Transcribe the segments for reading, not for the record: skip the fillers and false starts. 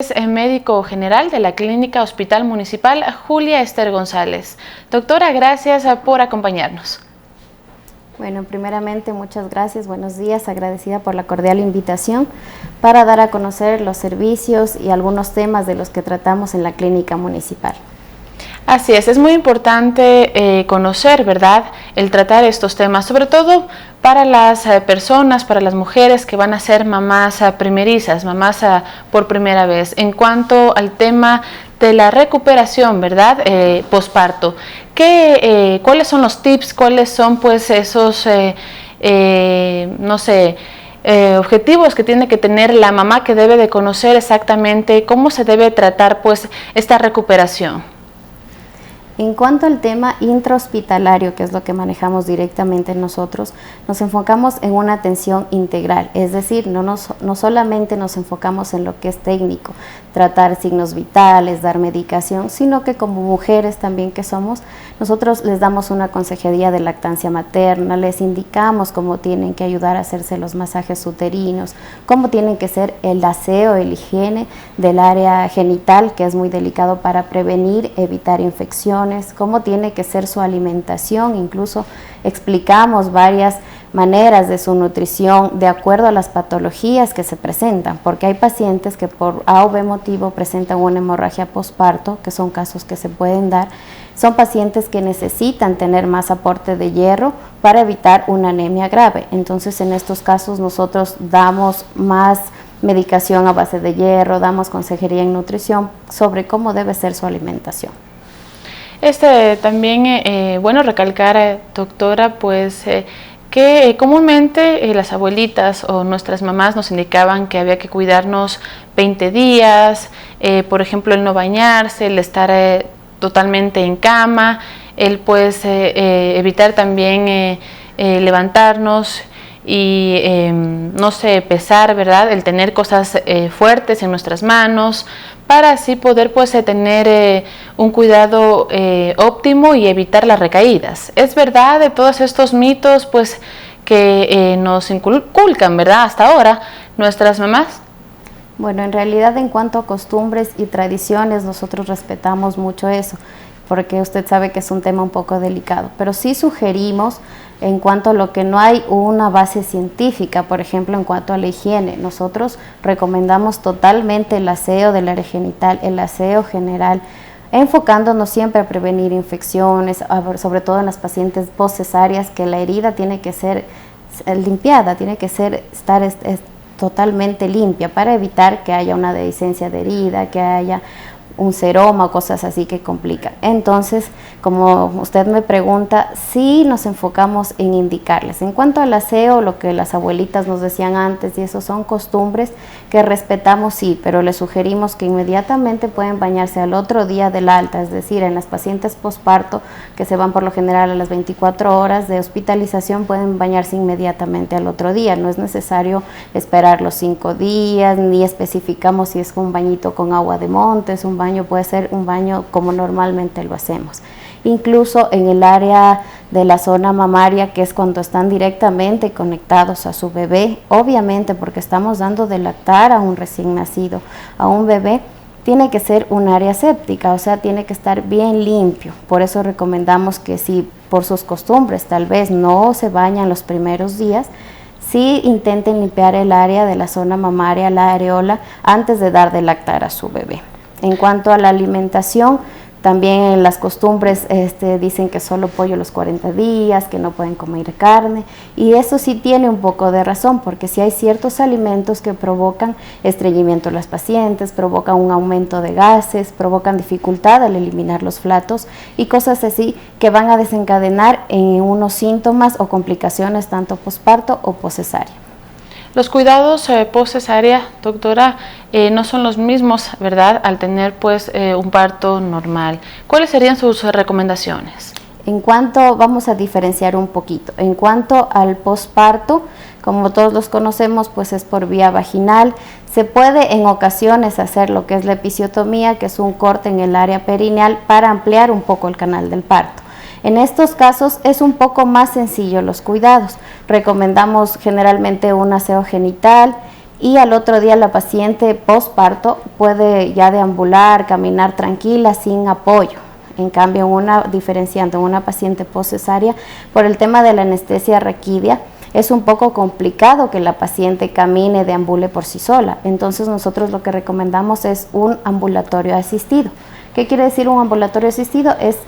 Es médico general de la Clínica Hospital Municipal Julia Esther González. Doctora, gracias por acompañarnos. Bueno, primeramente muchas gracias, buenos días, agradecida por la cordial invitación para dar a conocer los servicios y algunos temas de los que tratamos en la clínica municipal. Así es muy importante conocer, ¿verdad?, el tratar estos temas, sobre todo para las personas, para las mujeres que van a ser mamás primerizas, mamás por primera vez. En cuanto al tema de la recuperación, ¿verdad?, posparto, ¿cuáles son los tips, cuáles son pues esos, objetivos que tiene que tener la mamá, que debe de conocer exactamente cómo se debe tratar pues esta recuperación? En cuanto al tema intrahospitalario, que es lo que manejamos directamente nosotros, nos enfocamos en una atención integral, es decir, no solamente nos enfocamos en lo que es técnico, tratar signos vitales, dar medicación, sino que como mujeres también que somos, nosotros les damos una consejería de lactancia materna, les indicamos cómo tienen que ayudar a hacerse los masajes uterinos, cómo tienen que ser el aseo, el higiene del área genital, que es muy delicado para prevenir, evitar infecciones, cómo tiene que ser su alimentación, incluso explicamos varias maneras de su nutrición de acuerdo a las patologías que se presentan, porque hay pacientes que por A o B motivo presentan una hemorragia posparto, que son casos que se pueden dar, son pacientes que necesitan tener más aporte de hierro para evitar una anemia grave. Entonces en estos casos nosotros damos más medicación a base de hierro, damos consejería en nutrición sobre cómo debe ser su alimentación. También, bueno, recalcar, doctora, pues que comúnmente las abuelitas o nuestras mamás nos indicaban que había que cuidarnos 20 días, por ejemplo, el no bañarse, el estar totalmente en cama, el pues evitar también levantarnos y no sé, pesar, ¿verdad?, el tener cosas fuertes en nuestras manos, para así poder pues tener un cuidado óptimo y evitar las recaídas. Es verdad de todos estos mitos pues que nos inculcan, ¿verdad?, hasta ahora nuestras mamás. Bueno, en realidad en cuanto a costumbres y tradiciones nosotros respetamos mucho eso, porque usted sabe que es un tema un poco delicado, pero sí sugerimos en cuanto a lo que no hay una base científica, por ejemplo, en cuanto a la higiene. Nosotros recomendamos totalmente el aseo del área genital, el aseo general, enfocándonos siempre a prevenir infecciones, sobre todo en las pacientes postcesáreas, que la herida tiene que ser limpiada, tiene que estar totalmente limpia para evitar que haya una dehiscencia de herida, que haya un seroma o cosas así que complican. Entonces, como usted me pregunta, sí nos enfocamos en indicarles. En cuanto al aseo, lo que las abuelitas nos decían antes, y eso son costumbres que respetamos, sí, pero les sugerimos que inmediatamente pueden bañarse al otro día del alta, es decir, en las pacientes posparto, que se van por lo general a las 24 horas de hospitalización, pueden bañarse inmediatamente al otro día. No es necesario esperar los 5 días, ni especificamos si es un bañito con agua de montes, un baño puede ser un baño como normalmente lo hacemos. Incluso en el área de la zona mamaria, que es cuando están directamente conectados a su bebé, obviamente porque estamos dando de lactar a un recién nacido, a un bebé, tiene que ser un área séptica, o sea, tiene que estar bien limpio. Por eso recomendamos que si por sus costumbres tal vez no se bañan los primeros días, sí intenten limpiar el área de la zona mamaria, la areola, antes de dar de lactar a su bebé. En cuanto a la alimentación, también las costumbres dicen que solo pollo los 40 días, que no pueden comer carne, y eso sí tiene un poco de razón, porque sí hay ciertos alimentos que provocan estreñimiento en las pacientes, provocan un aumento de gases, provocan dificultad al eliminar los flatos y cosas así que van a desencadenar en unos síntomas o complicaciones tanto posparto o poscesárea. Los cuidados post-cesárea, doctora, no son los mismos, ¿verdad?, al tener pues un parto normal. ¿Cuáles serían sus recomendaciones? Vamos a diferenciar un poquito. En cuanto al posparto, como todos los conocemos, pues es por vía vaginal. Se puede en ocasiones hacer lo que es la episiotomía, que es un corte en el área perineal para ampliar un poco el canal del parto. En estos casos es un poco más sencillo los cuidados. Recomendamos generalmente un aseo genital y al otro día la paciente postparto puede ya deambular, caminar tranquila, sin apoyo. En cambio, diferenciando una paciente postcesárea, por el tema de la anestesia raquídea, es un poco complicado que la paciente camine, deambule por sí sola. Entonces nosotros lo que recomendamos es un ambulatorio asistido. ¿Qué quiere decir un ambulatorio asistido? Es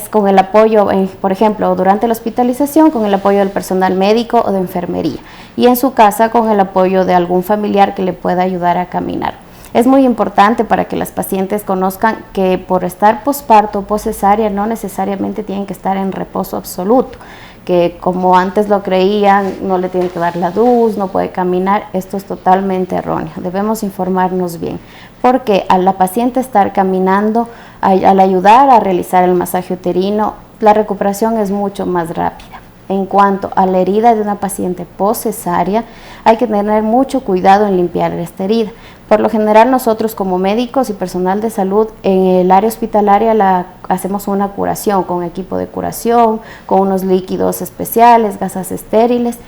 con el apoyo, por ejemplo, durante la hospitalización, con el apoyo del personal médico o de enfermería. Y en su casa, con el apoyo de algún familiar que le pueda ayudar a caminar. Es muy importante para que las pacientes conozcan que por estar posparto o postcesárea no necesariamente tienen que estar en reposo absoluto, que como antes lo creían, no le tienen que dar la luz, no puede caminar. Esto es totalmente erróneo. Debemos informarnos bien, porque al la paciente estar caminando, al ayudar a realizar el masaje uterino, la recuperación es mucho más rápida. En cuanto a la herida de una paciente postcesárea, hay que tener mucho cuidado en limpiar esta herida. Por lo general nosotros como médicos y personal de salud en el área hospitalaria hacemos una curación con equipo de curación, con unos líquidos especiales, gasas estériles,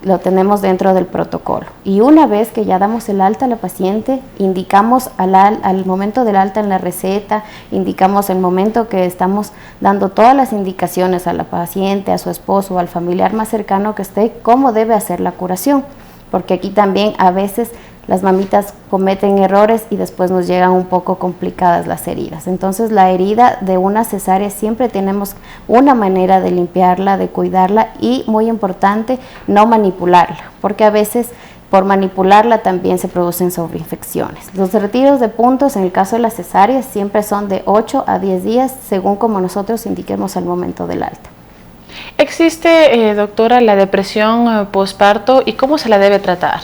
lo tenemos dentro del protocolo. Y una vez que ya damos el alta a la paciente, indicamos al momento del alta en la receta, indicamos el momento que estamos dando todas las indicaciones a la paciente, a su esposo o al familiar más cercano que esté, cómo debe hacer la curación. Porque aquí también a veces las mamitas cometen errores y después nos llegan un poco complicadas las heridas. Entonces la herida de una cesárea siempre tenemos una manera de limpiarla, de cuidarla y, muy importante, no manipularla, porque a veces por manipularla también se producen sobreinfecciones. Los retiros de puntos en el caso de las cesáreas siempre son de 8 a 10 días según como nosotros indiquemos al momento del alta. ¿Existe, doctora, la depresión postparto y cómo se la debe tratar?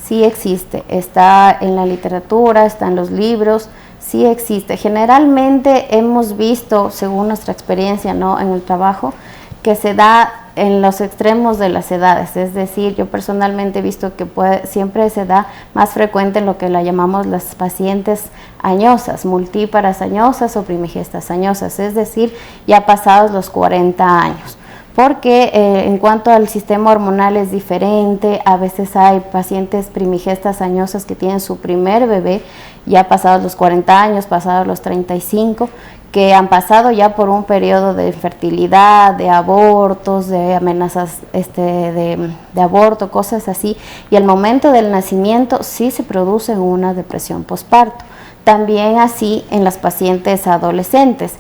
Sí existe, está en la literatura, está en los libros, sí existe. Generalmente hemos visto, según nuestra experiencia, ¿no?, en el trabajo, que se da en los extremos de las edades. Es decir, yo personalmente he visto que siempre se da más frecuente en lo que la llamamos las pacientes añosas, multíparas añosas o primigestas añosas, es decir, ya pasados los 40 años. Porque en cuanto al sistema hormonal es diferente, a veces hay pacientes primigestas añosas que tienen su primer bebé ya pasados los 40 años, pasados los 35, que han pasado ya por un periodo de infertilidad, de abortos, de amenazas de aborto, cosas así, y al momento del nacimiento sí se produce una depresión postparto. También así en las pacientes adolescentes,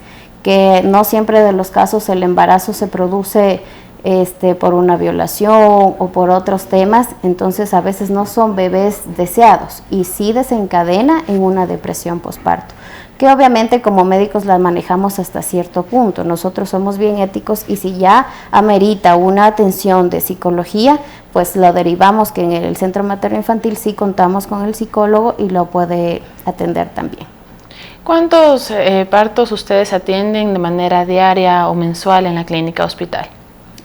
que no siempre de los casos el embarazo se produce por una violación o por otros temas, entonces a veces no son bebés deseados y sí desencadena en una depresión postparto, que obviamente como médicos la manejamos hasta cierto punto. Nosotros somos bien éticos y si ya amerita una atención de psicología, pues lo derivamos, que en el centro materno infantil sí contamos con el psicólogo y lo puede atender también. ¿Cuántos partos ustedes atienden de manera diaria o mensual en la clínica hospital?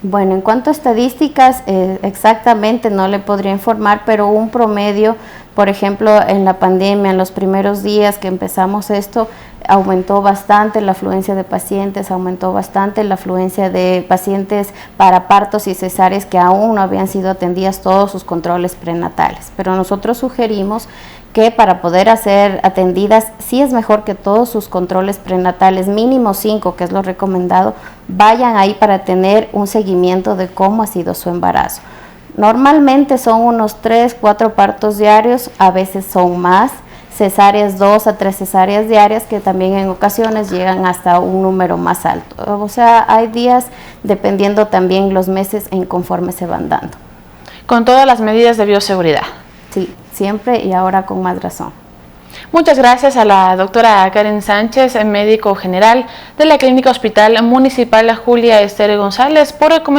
Bueno, en cuanto a estadísticas, exactamente no le podría informar, pero un promedio, por ejemplo, en la pandemia, en los primeros días que empezamos esto, aumentó bastante la afluencia de pacientes, aumentó bastante la afluencia de pacientes para partos y cesáreas que aún no habían sido atendidas todos sus controles prenatales. Pero nosotros sugerimos que para poder ser atendidas, sí es mejor que todos sus controles prenatales, mínimo 5, que es lo recomendado, vayan ahí para tener un seguimiento de cómo ha sido su embarazo. Normalmente son unos 3, 4 partos diarios, a veces son más, cesáreas 2 a 3 cesáreas diarias, que también en ocasiones llegan hasta un número más alto. O sea, hay días dependiendo también los meses en conforme se van dando. Con todas las medidas de bioseguridad. Sí, siempre y ahora con más razón. Muchas gracias a la doctora Karen Sánchez, médico general de la Clínica Hospital Municipal Julia Esther González, por